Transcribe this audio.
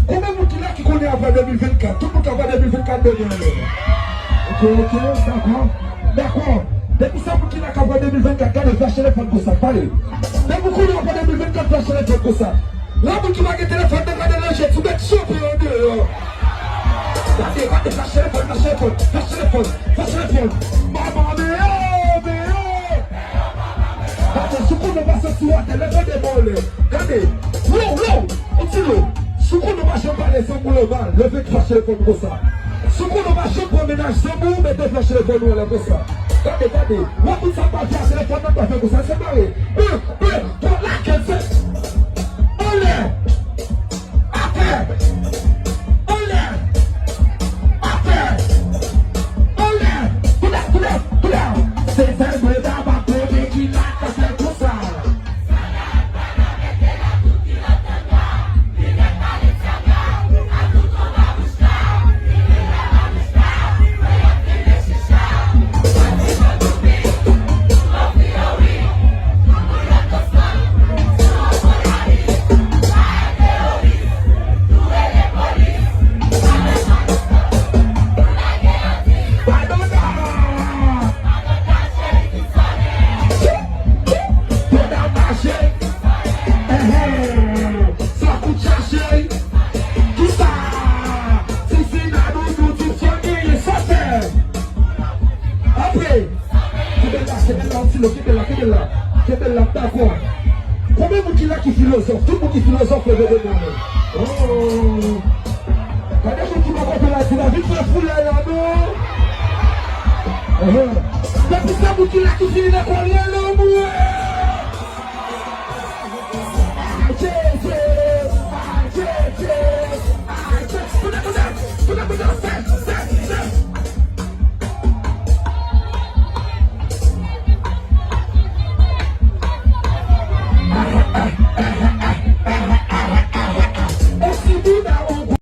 Combien de gens qui connaissent avant 2024? Tout le monde avant 2024 derrière. Ok, d'accord. Depuis ça, vous qui n'avez qu'à voir 2024, regardez, flashez les fans comme ça, parlez. Depuis vous qui n'avez pas 2024, flashez les fans comme ça. Là, vous qui m'avez téléphone, regardez les jets, vous êtes chaud pour en deux. Regardez, flashez les fans. Maman, mais regardez, ce qu'on ne va se tuer, levez des mollets. Regardez, on tire l'eau. Ce qu'on ne va jamais aller sans boule au bal, levez, flashez les fans comme ça. Ce qu'on ne va jamais proménage sans boule, mettez, flashez les fans comme ça. Regardez, moi tout ça pas faire, c'est les femmes pas faire comme ça, c'est pareil. Pour la qu'elle fait. On l'air. Après. C'est un peu d'abord qui l'a cassé tout ça. Combien de gens qui philosophe? Tout le monde qui philosophe le bébé. Quand les gens qui m'ont compris la vie, c'est fou là, non? Depuis ça, vous qui finit de parler,